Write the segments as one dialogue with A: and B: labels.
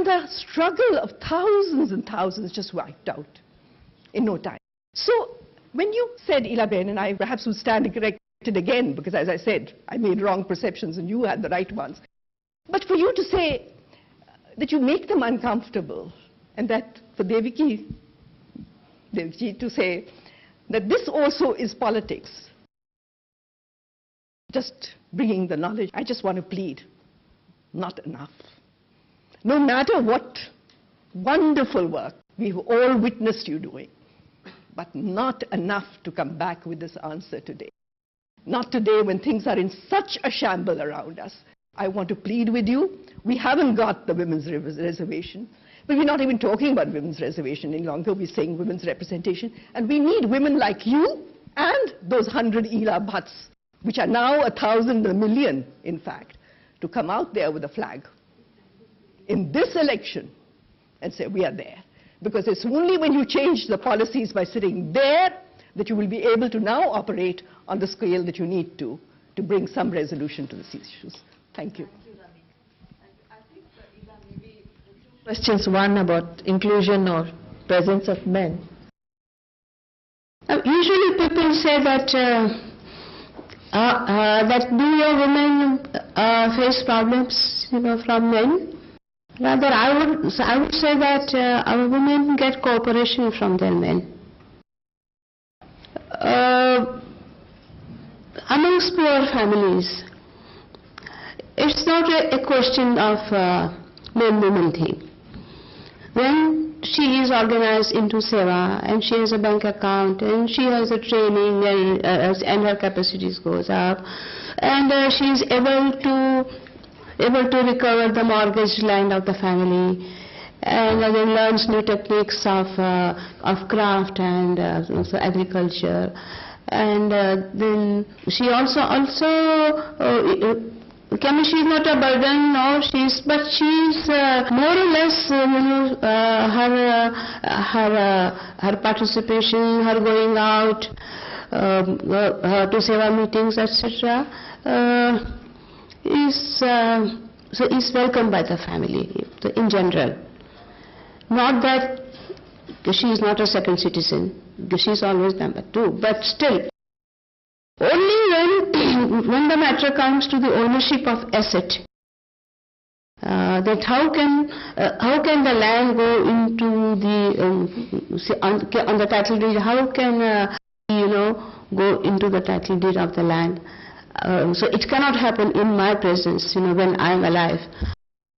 A: and the struggle of thousands and thousands just wiped out in no time. So when you said, Ilaben, and I perhaps would stand corrected again, because as I said, I made wrong perceptions and you had the right ones. But for you to say that you make them uncomfortable, and that for Devaki to say that this also is politics, just bringing the knowledge, I just want to plead, not enough. No matter what wonderful work we've all witnessed you doing, but not enough to come back with this answer today. Not today when things are in such a shamble around us. I want to plead with you. We haven't got the women's reservation, but we're not even talking about women's reservation any longer. We're saying women's representation, and we need women like you and those 100 Ila Bhatts, which are now 1,000, a million, in fact, to come out there with a flag in this election and say, we are there. Because it's only when you change the policies by sitting there that you will be able to now operate on the scale that you need to bring some resolution to these issues. Thank you.
B: Thank you, Rami. I think, Ila, maybe two questions. One about inclusion or presence of men.
C: Usually people say that do your women face problems, from men? Rather, I would say that our women get cooperation from their men. Amongst poor families, it's not a question of man-woman thing. When she is organized into SEWA and she has a bank account and she has a training and her capacities goes up, and she is able to recover the mortgaged land of the family, and then learns new techniques of craft and also agriculture, and then she also chemistry is not a burden, no, but she's more or less, her participation, her going out to SEWA meetings, etc. is welcomed by the family in general. Not that she is not a second citizen, she is always number two, but still, only when the matter comes to the ownership of asset, that how can the land go into the on the title deed? How can go into the title deed of the land? So it cannot happen in my presence, when I am alive.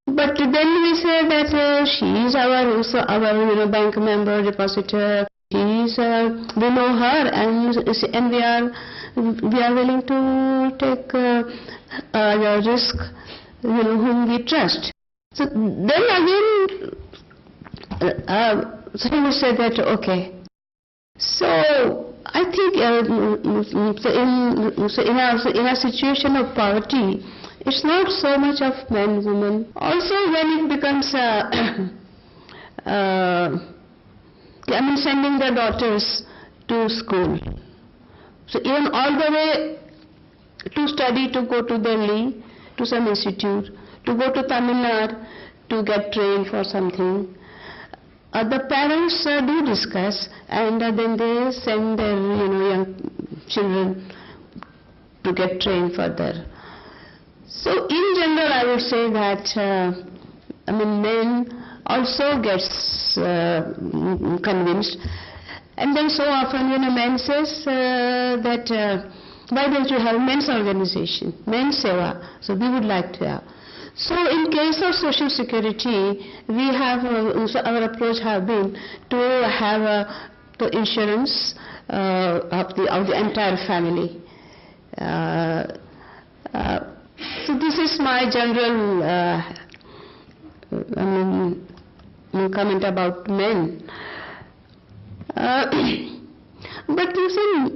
C: But then we say that she is our bank member, depositor. We know her, and we are willing to take the risk, whom we trust. So then again, so he will say that, okay. So I think in a situation of poverty, it's not so much of men, women. Also, when it becomes sending their daughters to school. So even all the way to study, to go to Delhi, to some institute, to go to Tamil Nadu, to get trained for something. The parents do discuss, and then they send their young children to get trained further. So in general, I would say that men also gets convinced, and then so often when a man says that why don't you have men's organization, men's SEWA? So we would like to have. So in case of social security, we have our approach have been to have the insurance of the entire family. So this is my general comment about men. But you see,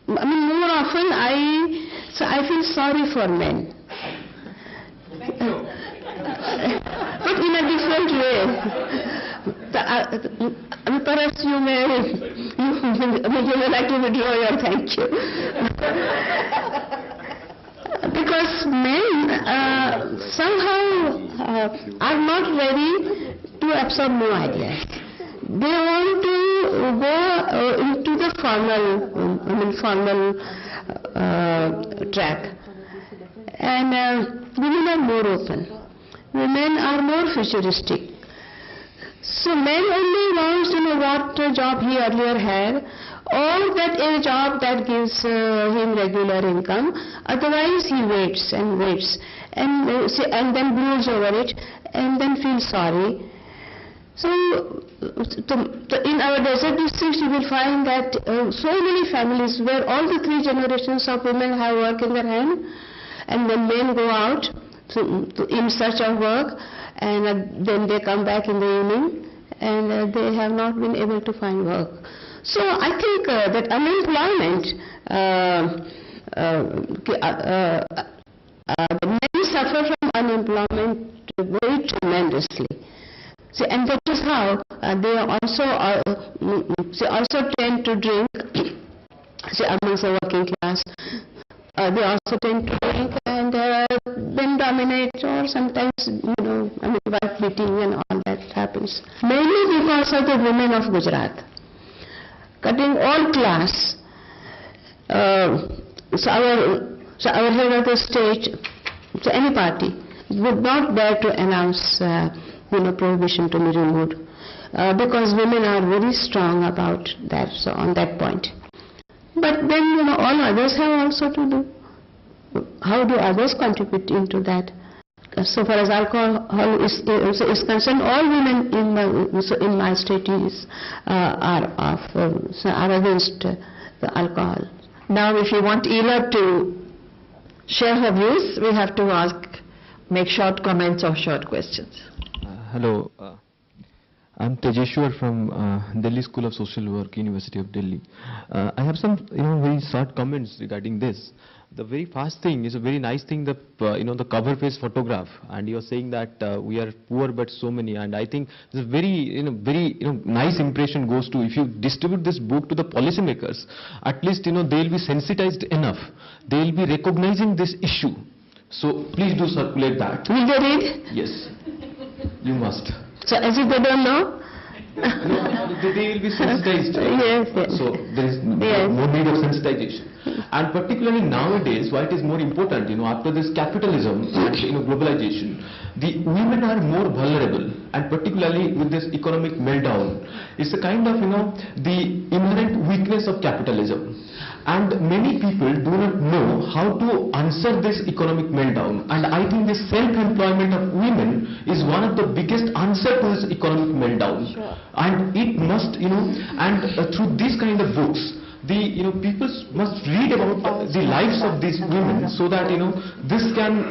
C: more often I feel sorry for men. But in a different way. Perhaps you may like to withdraw your thank you. because men somehow are not ready to absorb new ideas. They want to go into the formal track, and women are more open. Women are more futuristic. So men only wants to know what job he earlier had, or that a job that gives him regular income. Otherwise he waits and waits and then broods over it and then feels sorry. So in our desert districts you will find that so many families where all the three generations of women have work in their hand, and then men go out in search of work, and then they come back in the evening and they have not been able to find work. So I think that unemployment, many suffer from unemployment very tremendously. See, and that is how they also tend to drink. See, amongst the working class, they also tend to drink and then dominate, or sometimes, wife beating and all that happens. Mainly because of the women of Gujarat, cutting all class. So our head of the state, so any party, would not dare to announce prohibition to be removed, because women are very strong about that, so on that point. But then, all others have also to do. How do others contribute into that? So far as alcohol is concerned, all women in my state are against the alcohol.
B: Now, if you want Ela to share her views, we have to make short comments or short questions.
D: Hello, I'm Tejeshwar from Delhi School of Social Work, University of Delhi. I have some, very short comments regarding this. The very first thing is a very nice thing, the cover page photograph, and you're saying that we are poor but so many, and I think this very, nice impression goes to, if you distribute this book to the policymakers, at least, they'll be sensitized enough. They'll be recognizing this issue. So please do circulate that.
C: Will they read?
D: Yes, you must.
C: So as if they don't know?
D: No, they will be sensitized.
C: Yes, yes.
D: So there is more need of sensitization. And particularly nowadays, why it is more important, after this capitalism and globalization, the women are more vulnerable, and particularly with this economic meltdown, it's a kind of the inherent weakness of capitalism. And many people do not know how to answer this economic meltdown. And I think the self-employment of women is one of the biggest answer to this economic meltdown. Sure. And it must, through these kind of books, the people must read about the lives of these women, so that this can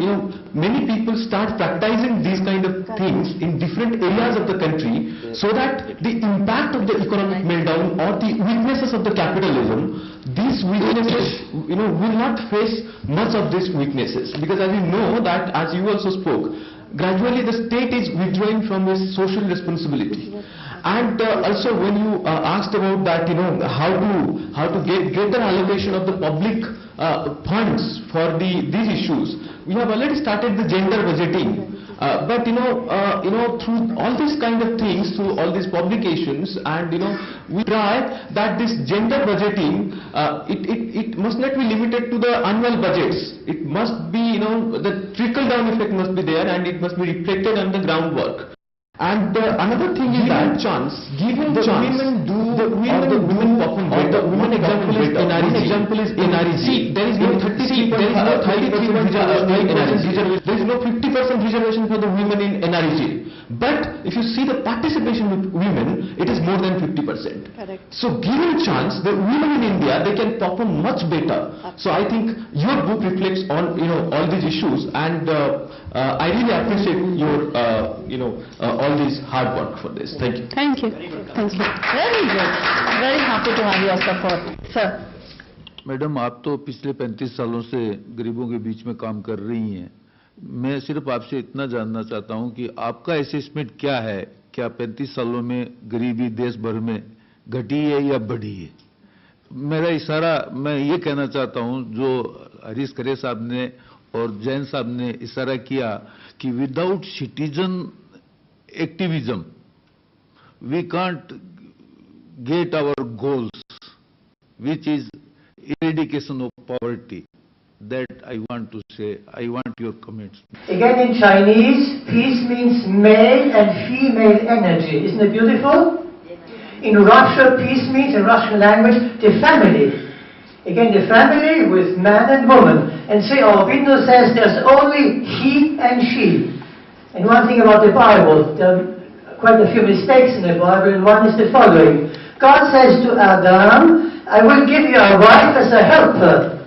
D: many people start practicing these kind of things in different areas of the country, so that the impact of the economic meltdown or the weaknesses of the capitalism, these weaknesses will not face much of these weaknesses, because as you know that, as you also spoke, gradually the state is withdrawing from its social responsibility. And also when you asked about that, how to get the allocation of the public funds for these issues, we have already started the gender budgeting. But through all these kind of things, through all these publications, and we try that this gender budgeting, it must not be limited to the annual budgets. It must be, the trickle down effect must be there, and it must be reflected on the groundwork. And another thing is that given the women perform better. One example is NREG. See, there is no 33% reservation. There is no 50% reservation for the women in NREG. But if you see the participation with women, it is more than 50%.
B: Correct.
D: So given chance, the women in India, they can perform much better. Absolutely. So I think your book reflects on all these issues, and I really appreciate your all this hard work for this. Thank you.
C: Thank you. Thank you.
B: Very good. Very happy to have your support. Sir.
E: Madam, आप तो पिछले 35 सालों से गरीबों के बीच में काम कर रही हैं। मैं सिर्फ आपसे इतना जानना चाहता हूं कि आपका असेसमेंट क्या है, क्या 35 सालों में गरीबी देश भर में घटी है या बढ़ी है? मेरा इशारा मैं ये कहना चाहता हूं, जो हरीश खरे साहब ने और जैन साहब ने इशारा किया कि without citizen activism we can't get our goals, which is eradication of poverty. That I want to say. I want your comments.
F: Again in Chinese, peace means male and female energy. Isn't it beautiful? In Russia, peace means, in Russian language, the family. Again, the family with man and woman. And Sri Aurobindo says there's only he and she. And one thing about the Bible, there are quite a few mistakes in the Bible, and one is the following. God says to Adam, I will give you a wife as a helper.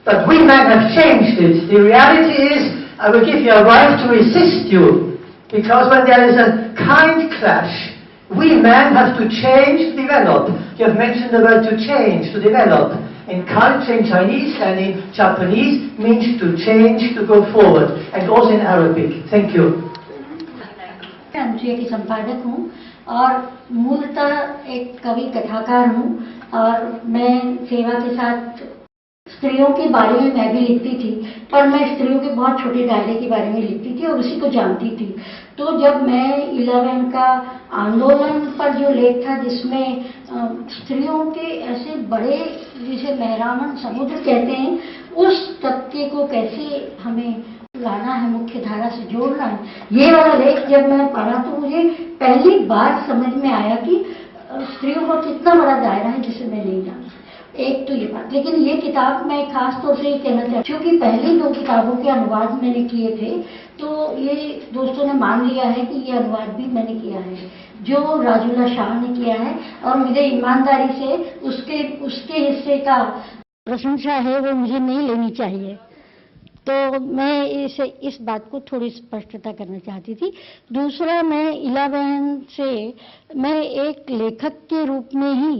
F: But we men have changed it. The reality is, I will give you a wife to assist you. Because when there is a kind clash, we men have to change, develop. You have mentioned the word to change, to develop. In culture, in Chinese and in Japanese, means to change, to go forward. And also in Arabic. Thank you.
G: Anusuiya की संपादक हूँ और मूलतः एक कवि कथाकार हूँ और मैं सेवा के साथ स्त्रियों के बारे में मैं भी लिखती थी, पर मैं स्त्रियों के बहुत छोटे दायरे के बारे में लिखती थी और उसी को जानती थी। तो जब मैं 11 का आंदोलन पर जो लेख था जिसमें स्त्रियों के ऐसे बड़े, जिसे मेहरामन समुद्र कहते हैं, उस तबके को कैसे हमें लाना है, मुख्य धारा से जोड़ना है, ये वाला लेख जब मैं पढ़ा तो मुझे पहली बार समझ में आया कि स्त्रियों का कितना बड़ा दायरा है जिसे मैं नहीं जानती। एक तो ये बात, लेकिन ये किताब मैं खास तौर से ये कहना चाहती हूँ, क्योंकि पहली 2 किताबों के अनुवाद मैंने किए थे, तो ये दोस्तों ने मान लिया है कि ये अनुवाद भी मैंने किया है, जो राजुला शाह ने किया है, और मुझे ईमानदारी से उसके हिस्से का प्रशंसा है वो मुझे नहीं लेनी चाहिए। तो मैं इस बात को थोड़ी स्पष्टता करना चाहती थी। दूसरा, मैं इला बहन से मैं एक लेखक के रूप में ही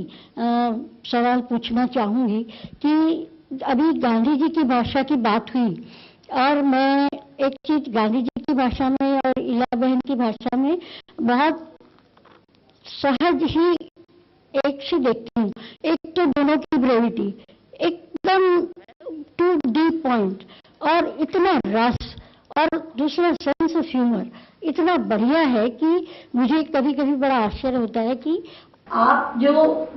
G: सवाल पूछना चाहूँगी कि अभी गांधी जी की भाषा की बात हुई, और मैं एक चीज़ गांधी जी की भाषा में और इला बहन की भाषा में बहुत सहज ही एक से देखती हूँ। एक तो दोनों की ब्रेविटी एकदम टू डीप पॉइंट और इतना रस, और दूसरा सेंस ऑफ ह्यूमर इतना बढ़िया है कि मुझे कभी कभी बड़ा आश्चर्य होता है कि आप जो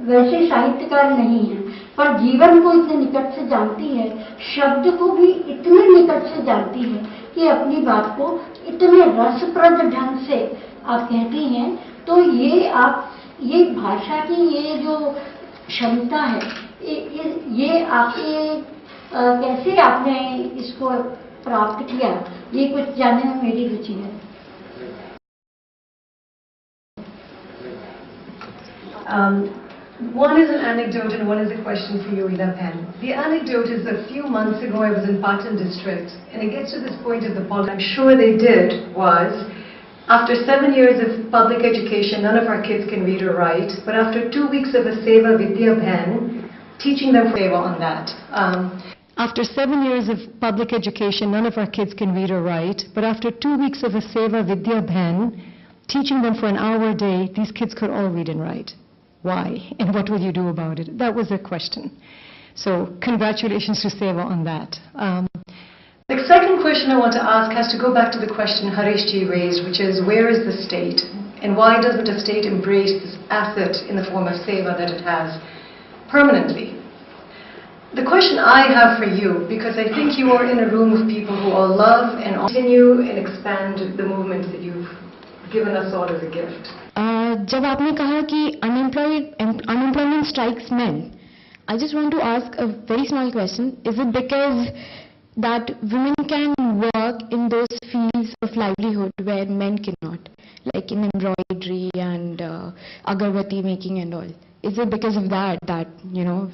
G: वैसे साहित्यकार नहीं हैं पर जीवन को इतने निकट से जानती है, शब्द को भी इतने निकट से जानती है कि अपनी बात को इतने रसप्रद ढंग से आप कहती हैं। तो ये भाषा की ये जो क्षमता है, ये आपके कैसे आपने इसको प्राप्त किया, ये कुछ जानने में मेरी रुचि है।
H: One is an anecdote and one is a question for you, Ila Pen. The anecdote is a few months ago I was in Bhatt district, and it gets to this point of the politics. I'm sure they did was, after 7 years of public education, none of our kids can read or write, but after 2 weeks of a SEWA Pen, teaching them SEWA on that.
I: After 7 years of public education, none of our kids can read or write, but after 2 weeks of a SEWA Pen, teaching them for an hour a day, these kids could all read and write. Why? And what will you do about it? That was the question. So congratulations to SEWA on that.
H: The second question I want to ask has to go back to the question Harishji raised, which is, where is the state? And why doesn't a state embrace this asset in the form of SEWA that it has permanently? The question I have for you, because I think you are in a room of people who all love and continue and expand the movement that you've given us all as a gift.
I: जब आपने कहा कि unemployment strikes men, I just want to ask a very small question. Is it because that women can work in those fields of livelihood where men cannot, like in embroidery and agarbatti making and all? Is it because of that, you know,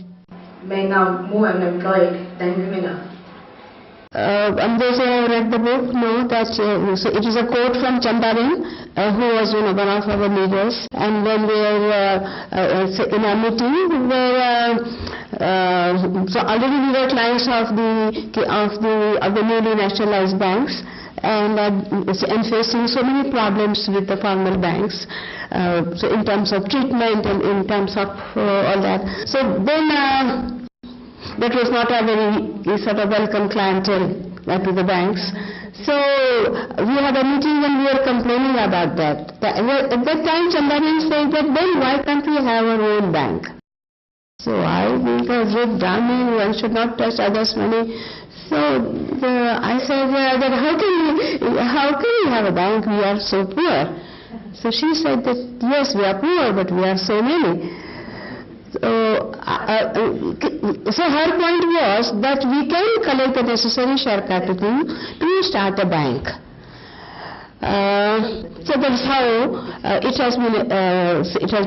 C: men are more unemployed than women are? And those who have read the book know that so it is a quote from Champaran, who was one of our leaders. And when we were in a meeting, so already we were clients of the newly nationalized banks, and facing so many problems with the formal banks. So in terms of treatment and in terms of all that. So then. That was not a very sort of welcome clientele. to the banks. So we had a meeting and we were complaining about that. At that time, Chandaman said that then why can't we have our own bank? So I think as if Brahmin, one should not touch others' money. So I said that how can we have a bank? We are so poor. So she said that yes, we are poor, but we are so many. So her point was that we can collect the necessary share capital to start a bank. So that's how it has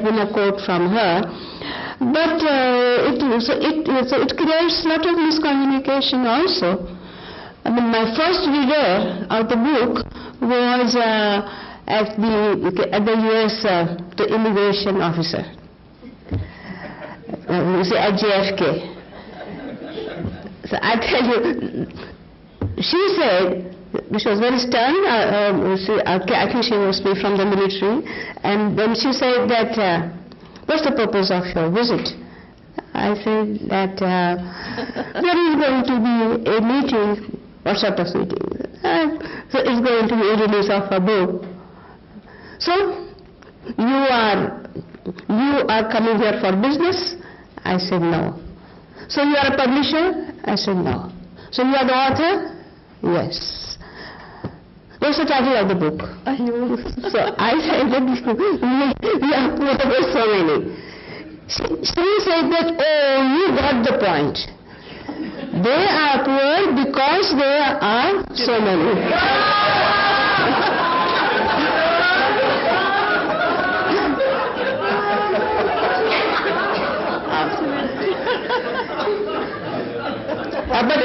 C: been a quote from her. But it creates a lot of miscommunication also. I mean, my first reader of the book was at the US the immigration officer. At JFK. So I tell you, she said, she was very stern, I think she must be from the military, and then she said that, what's the purpose of your visit? I said that there is going to be a meeting. What sort of meeting? So it's going to be a release of a book. So you are coming here for business? I said no. So you are a publisher? I said no. So you are the author? Yes. What's the title of the book? So I said that we are poor, so many. She said that, oh, you got the point. They are poor because there are so many.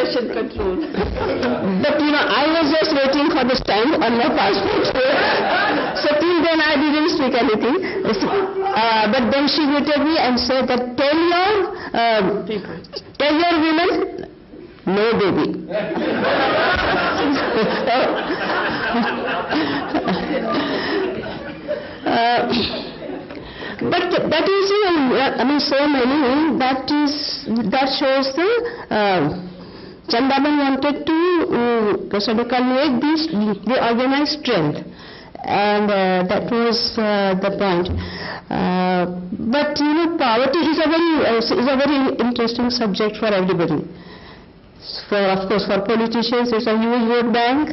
A: Control.
C: But I was just waiting for the stamp on my passport. So till then I didn't speak anything. But then she greeted me and said that tell your women, no baby. But that is, so many, that shows the, Chandaman wanted to sort of convey the organized strength, and that was the point. But poverty is a very interesting subject for everybody. Of course, for politicians, it's a huge vote bank.